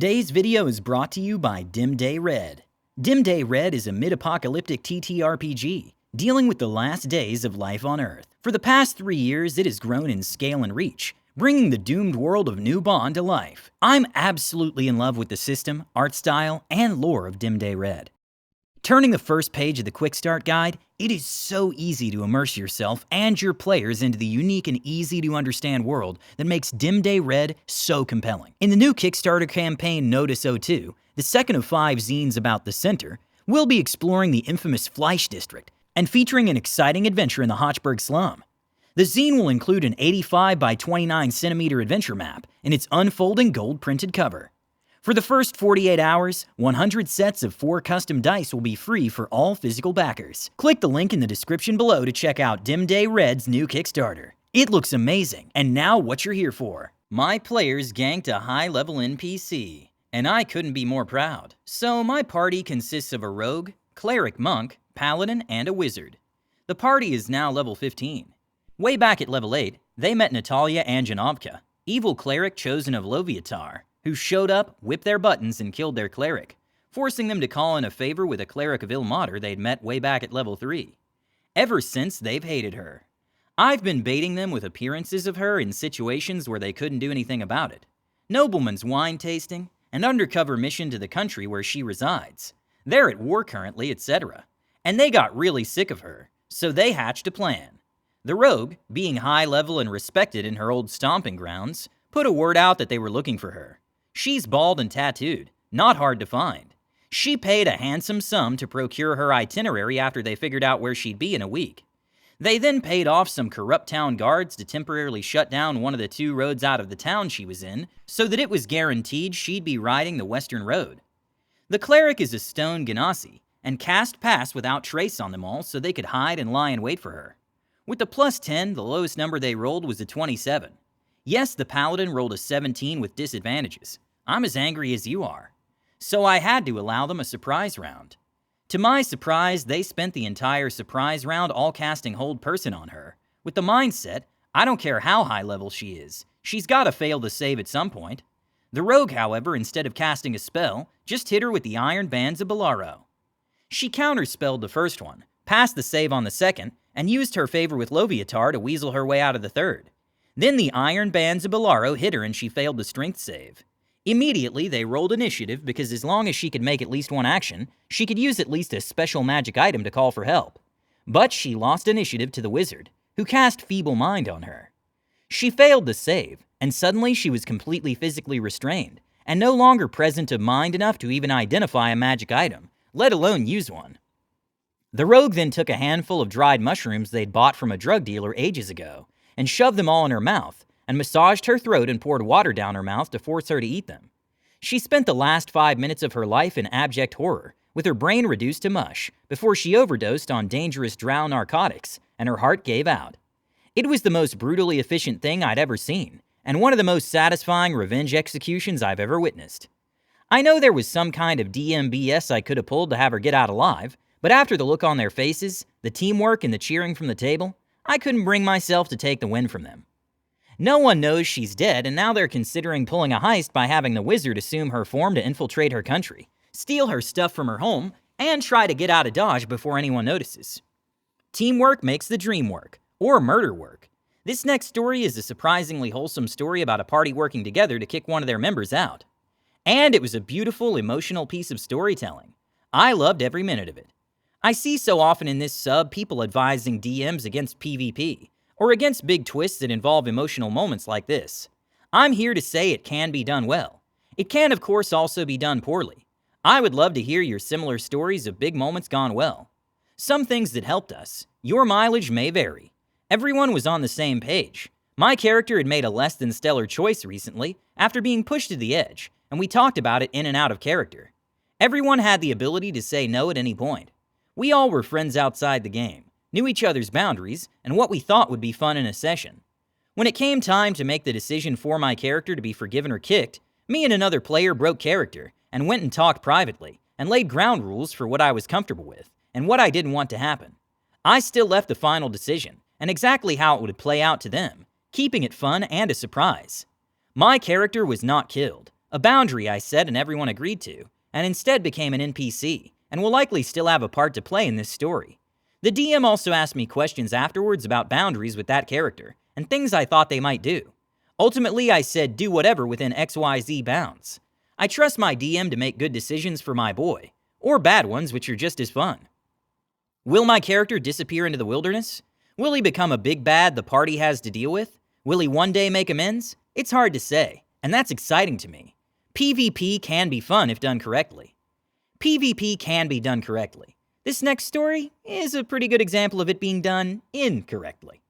Today's video is brought to you by Dim Day Red. Dim Day Red is a mid-apocalyptic TTRPG dealing with the last days of life on Earth. For the past 3 years, it has grown in scale and reach, bringing the doomed world of New Bond to life. I'm absolutely in love with the system, art style, and lore of Dim Day Red. Turning the first page of the Quick Start Guide, it is so easy to immerse yourself and your players into the unique and easy-to-understand world that makes Dim Day Red so compelling. In the new Kickstarter campaign Notice O2, the second of 5 zines about the Center, we'll be exploring the infamous Fleisch District and featuring an exciting adventure in the Hochberg Slum. The zine will include an 85 by 29 centimeter adventure map in its unfolding gold-printed cover. For the first 48 hours, 100 sets of 4 custom dice will be free for all physical backers. Click the link in the description below to check out Dim Day Red's new Kickstarter. It looks amazing, and now what you're here for. My players ganked a high-level NPC, and I couldn't be more proud. So my party consists of a rogue, cleric monk, paladin, and a wizard. The party is now level 15. Way back at level 8, they met Natalia Anjanovka, evil cleric chosen of Loviatar, who showed up, whipped their buttons, and killed their cleric, forcing them to call in a favor with a cleric of Ilmater they'd met way back at level 3. Ever since, they've hated her. I've been baiting them with appearances of her in situations where they couldn't do anything about it. Nobleman's wine tasting, an undercover mission to the country where she resides. They're at war currently, etc. And they got really sick of her, so they hatched a plan. The rogue, being high level and respected in her old stomping grounds, put a word out that they were looking for her. She's bald and tattooed, not hard to find. She paid a handsome sum to procure her itinerary after they figured out where she'd be in a week. They then paid off some corrupt town guards to temporarily shut down one of the 2 roads out of the town she was in, so that it was guaranteed she'd be riding the western road. The cleric is a stone Genasi, and cast pass without trace on them all so they could hide and lie in wait for her. With the plus 10, the lowest number they rolled was a 27. Yes, the paladin rolled a 17 with disadvantages. I'm as angry as you are. So I had to allow them a surprise round. To my surprise, they spent the entire surprise round all casting Hold Person on her, with the mindset, I don't care how high level she is, she's gotta fail the save at some point. The rogue, however, instead of casting a spell, just hit her with the Iron Bands of Bolaro. She counterspelled the first one, passed the save on the second, and used her favor with Loviatar to weasel her way out of the third. Then the Iron Bands of Bolaro hit her and she failed the strength save. Immediately, they rolled initiative because as long as she could make at least one action, she could use at least a special magic item to call for help. But she lost initiative to the wizard, who cast Feeble Mind on her. She failed the save, and suddenly she was completely physically restrained, and no longer present of mind enough to even identify a magic item, let alone use one. The rogue then took a handful of dried mushrooms they'd bought from a drug dealer ages ago, and shoved them all in her mouth, and massaged her throat and poured water down her mouth to force her to eat them. She spent the last 5 minutes of her life in abject horror, with her brain reduced to mush, before she overdosed on dangerous drow narcotics, and her heart gave out. It was the most brutally efficient thing I'd ever seen, and one of the most satisfying revenge executions I've ever witnessed. I know there was some kind of DMBS I could have pulled to have her get out alive, but after the look on their faces, the teamwork and the cheering from the table, I couldn't bring myself to take the win from them. No one knows she's dead, and now they're considering pulling a heist by having the wizard assume her form to infiltrate her country, steal her stuff from her home, and try to get out of Dodge before anyone notices. Teamwork makes the dream work, or murder work. This next story is a surprisingly wholesome story about a party working together to kick one of their members out. And it was a beautiful, emotional piece of storytelling. I loved every minute of it. I see so often in this sub people advising DMs against PvP, or against big twists that involve emotional moments like this. I'm here to say it can be done well. It can, of course, also be done poorly. I would love to hear your similar stories of big moments gone well. Some things that helped us. Your mileage may vary. Everyone was on the same page. My character had made a less than stellar choice recently after being pushed to the edge, and we talked about it in and out of character. Everyone had the ability to say no at any point. We all were friends outside the game, knew each other's boundaries, and what we thought would be fun in a session. When it came time to make the decision for my character to be forgiven or kicked, me and another player broke character and went and talked privately and laid ground rules for what I was comfortable with and what I didn't want to happen. I still left the final decision and exactly how it would play out to them, keeping it fun and a surprise. My character was not killed, A boundary I set and everyone agreed to, and instead became an NPC, and will likely still have a part to play in this story. The DM also asked me questions afterwards about boundaries with that character, and things I thought they might do. Ultimately, I said do whatever within XYZ bounds. I trust my DM to make good decisions for my boy, or bad ones which are just as fun. Will my character disappear into the wilderness? Will he become a big bad the party has to deal with? Will he one day make amends? It's hard to say, and that's exciting to me. PvP can be fun if done correctly. PvP can be done correctly. This next story is a pretty good example of it being done incorrectly.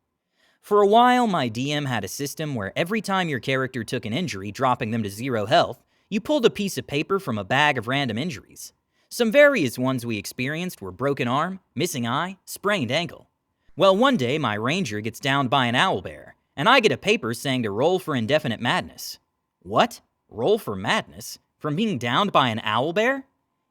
For a while, my DM had a system where every time your character took an injury, dropping them to 0 health, you pulled a piece of paper from a bag of random injuries. Some various ones we experienced were broken arm, missing eye, sprained ankle. Well, one day my ranger gets downed by an owlbear, and I get a paper saying to roll for indefinite madness. What? Roll for madness? From being downed by an owlbear?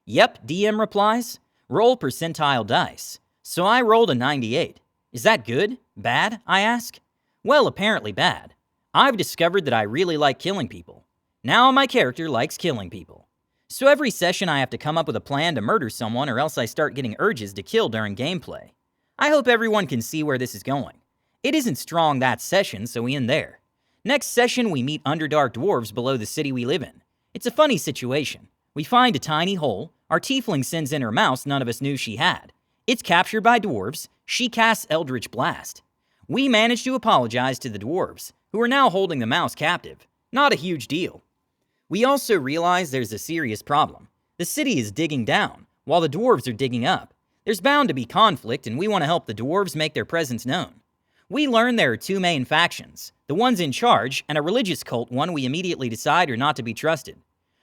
Yep, DM replies. Roll percentile dice. So I rolled a 98. Is that good? Bad? I ask. Well, apparently bad. I've discovered that I really like killing people. Now my character likes killing people. So every session I have to come up with a plan to murder someone or else I start getting urges to kill during gameplay. I hope everyone can see where this is going. It isn't strong that session, so we end there. Next session we meet Underdark dwarves below the city we live in. It's a funny situation. We find a tiny hole, our tiefling sends in her mouse none of us knew she had. It's captured by dwarves, she casts Eldritch Blast. We manage to apologize to the dwarves, who are now holding the mouse captive. Not a huge deal. We also realize there's a serious problem. The city is digging down, while the dwarves are digging up. There's bound to be conflict, and we want to help the dwarves make their presence known. We learn there are 2 main factions, the ones in charge, and a religious cult one we immediately decide are not to be trusted.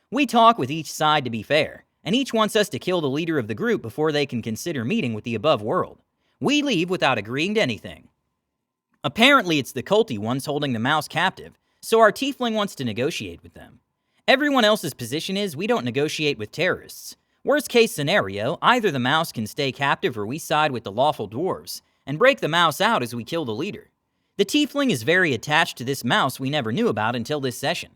We talk with each side to be fair, and each wants us to kill the leader of the group before they can consider meeting with the above world. We leave without agreeing to anything. Apparently it's the culty ones holding the mouse captive, so our tiefling wants to negotiate with them. Everyone else's position is we don't negotiate with terrorists. Worst case scenario, either the mouse can stay captive or we side with the lawful dwarves, and break the mouse out as we kill the leader. The tiefling is very attached to this mouse we never knew about until this session.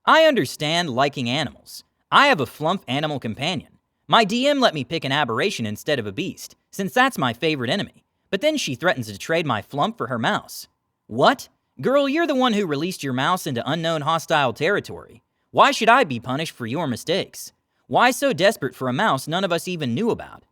I understand liking animals. I have a flump animal companion. My DM let me pick an aberration instead of a beast, since that's my favorite enemy, but then she threatens to trade my flump for her mouse. What? Girl, you're the one who released your mouse into unknown hostile territory. Why should I be punished for your mistakes? Why so desperate for a mouse none of us even knew about?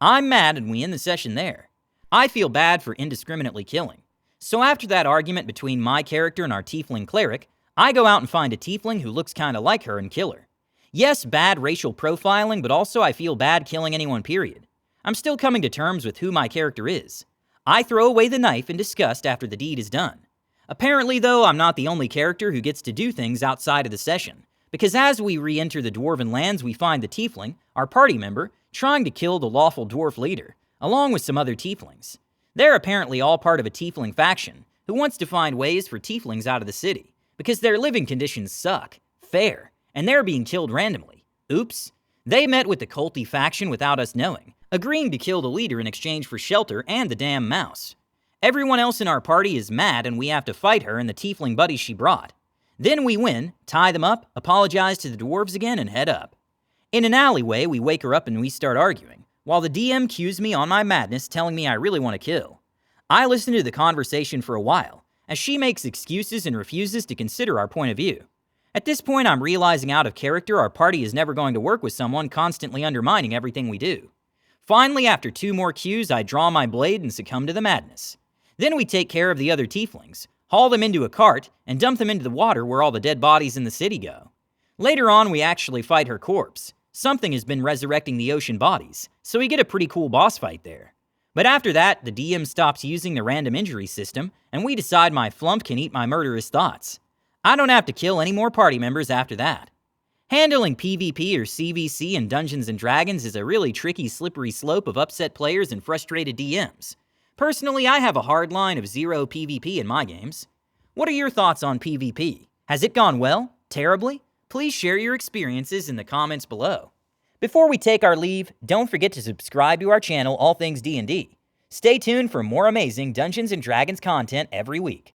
I'm mad and we end the session there. I feel bad for indiscriminately killing. So after that argument between my character and our tiefling cleric, I go out and find a tiefling who looks kinda like her and kill her. Yes, bad racial profiling, but also I feel bad killing anyone, period. I'm still coming to terms with who my character is. I throw away the knife in disgust after the deed is done. Apparently, though, I'm not the only character who gets to do things outside of the session, because as we re-enter the dwarven lands, we find the tiefling, our party member, trying to kill the lawful dwarf leader, along with some other tieflings. They're apparently all part of a tiefling faction, who wants to find ways for tieflings out of the city, because their living conditions suck, fair, and they're being killed randomly. Oops. They met with the culty faction without us knowing, agreeing to kill the leader in exchange for shelter and the damn mouse. Everyone else in our party is mad and we have to fight her and the tiefling buddies she brought. Then we win, tie them up, apologize to the dwarves again, and head up. In an alleyway, we wake her up and we start arguing, while the DM cues me on my madness, telling me I really want to kill. I listen to the conversation for a while, as she makes excuses and refuses to consider our point of view. At this point, I'm realizing out of character our party is never going to work with someone constantly undermining everything we do. Finally, after 2 more cues, I draw my blade and succumb to the madness. Then we take care of the other tieflings, haul them into a cart, and dump them into the water where all the dead bodies in the city go. Later on, we actually fight her corpse. Something has been resurrecting the ocean bodies, so we get a pretty cool boss fight there. But after that, the DM stops using the random injury system, and we decide my flump can eat my murderous thoughts. I don't have to kill any more party members after that. Handling PvP or CVC in Dungeons & Dragons is a really tricky slippery slope of upset players and frustrated DMs. Personally, I have a hard line of 0 PvP in my games. What are your thoughts on PvP? Has it gone well? Terribly? Please share your experiences in the comments below. Before we take our leave, don't forget to subscribe to our channel All Things D&D. Stay tuned for more amazing Dungeons & Dragons content every week.